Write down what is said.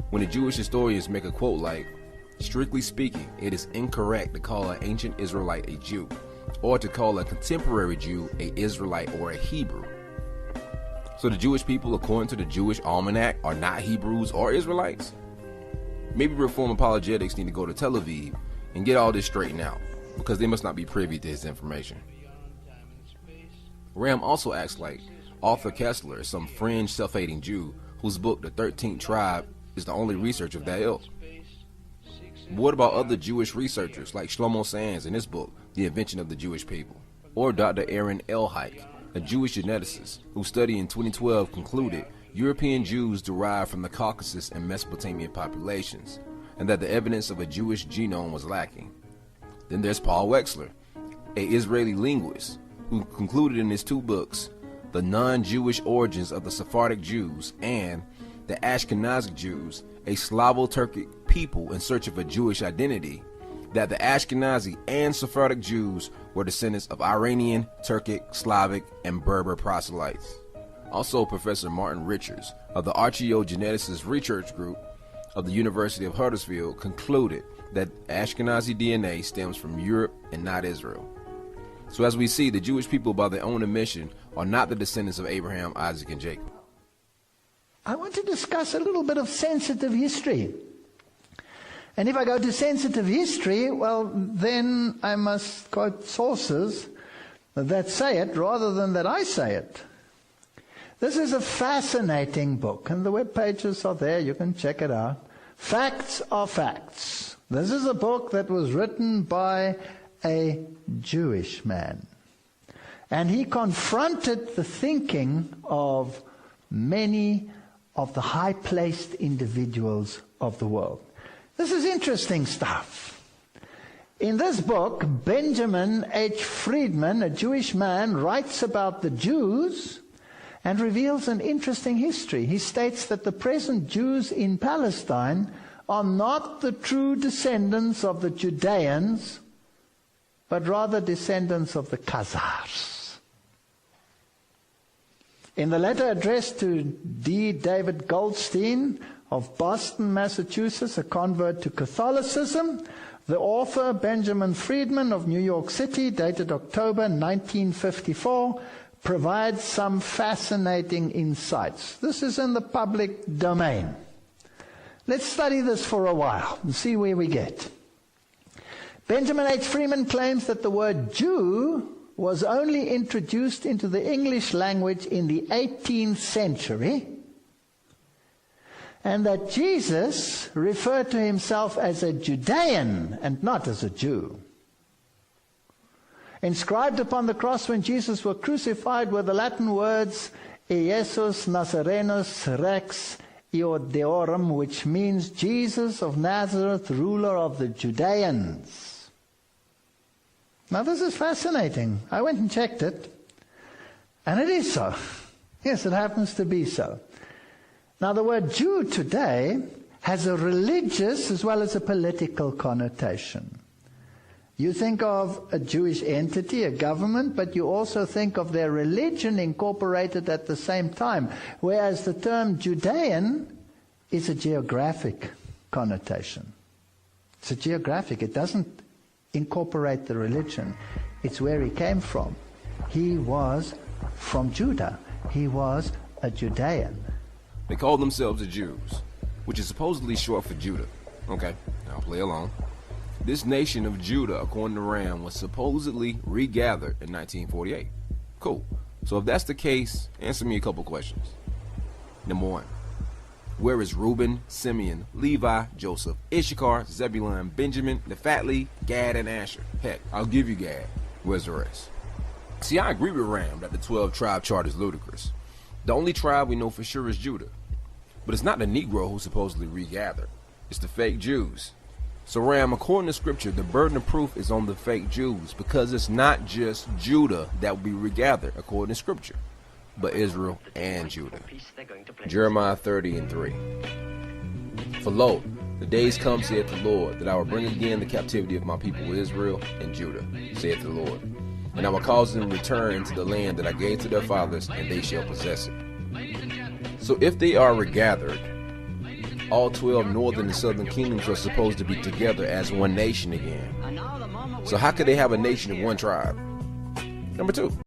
when the Jewish historians make a quote like, "Strictly speaking, it is incorrect to call an ancient Israelite a Jew, or to call a contemporary Jew a Israelite or a Hebrew." So the Jewish people, according to the Jewish Almanac, are not Hebrews or Israelites? Maybe Reform Apologetics need to go to Tel Aviv and get all this straightened out, because they must not be privy to his information. Ram also acts like Arthur Kessler is some fringe self-hating Jew whose book, The 13th Tribe, is the only research of that ilk. But what about other Jewish researchers like Shlomo Sands in his book, The Invention of the Jewish People? Or Dr. Aaron Elhike, a Jewish geneticist whose study in 2012 concluded European Jews derived from the Caucasus and Mesopotamian populations, and that the evidence of a Jewish genome was lacking. Then there's Paul Wexler, a Israeli linguist, who concluded in his two books, The Non-Jewish Origins of the Sephardic Jews and The Ashkenazic Jews, a Slavo-Turkic people in search of a Jewish identity, that the Ashkenazi and Sephardic Jews were descendants of Iranian, Turkic, Slavic, and Berber proselytes. Also, Professor Martin Richards of the Archaeogeneticist Research Group of the University of Huddersfield concluded that Ashkenazi DNA stems from Europe and not Israel. So as we see, the Jewish people by their own admission are not the descendants of Abraham, Isaac, and Jacob. I want to discuss a little bit of sensitive history. And if I go to sensitive history, well, then I must quote sources that say it rather than that I say it. This is a fascinating book, and the web pages are there. You can check it out. Facts are facts. This is a book that was written by a Jewish man. And he confronted the thinking of many of the high-placed individuals of the world. This is interesting stuff. In this book, Benjamin H. Friedman, a Jewish man, writes about the Jews and reveals an interesting history. He states that the present Jews in Palestine are not the true descendants of the Judeans, but rather descendants of the Khazars. In the letter addressed to D. David Goldstein of Boston, Massachusetts, a convert to Catholicism, the author, Benjamin Friedman of New York City, dated October 1954, provides some fascinating insights. This is in the public domain. Let's study this for a while and see where we get. Benjamin H. Friedman claims that the word Jew was only introduced into the English language in the 18th century, and that Jesus referred to himself as a Judean and not as a Jew. Inscribed upon the cross when Jesus was crucified were the Latin words Iesus Nazarenus Rex Iodeorum, which means Jesus of Nazareth, ruler of the Judeans. Now this is fascinating. I went and checked it, and it is so. Yes, it happens to be so. Now the word Jew today has a religious as well as a political connotation. You think of a Jewish entity, a government, but you also think of their religion incorporated at the same time, whereas the term Judean is a geographic connotation. It's a geographic. It doesn't incorporate the religion. It's where he came from. He was from Judah. He was a Judean. They call themselves the Jews, which is supposedly short for Judah. Okay, now play along. This nation of Judah, according to Ram, was supposedly regathered in 1948. Cool. So if that's the case, answer me a couple questions. Number one, where is Reuben, Simeon, Levi, Joseph, Issachar, Zebulun, Benjamin, Naphtali, Gad, and Asher? Heck, I'll give you Gad. Where's the rest? See, I agree with Ram that the 12-tribe chart is ludicrous. The only tribe we know for sure is Judah. But it's not the Negro who supposedly regathered. It's the fake Jews. So Ram, according to scripture, the burden of proof is on the fake Jews, because it's not just Judah that will be regathered according to scripture, but Israel and Judah. Jeremiah 30:3. For lo, the days come, saith the Lord, that I will bring again the captivity of my people Israel and Judah, saith the Lord. And I will cause them to return to the land that I gave to their fathers, and they shall possess it. So if they are regathered, all 12 northern and southern kingdoms were supposed to be together as one nation again. So how could they have a nation of one tribe? Number 2,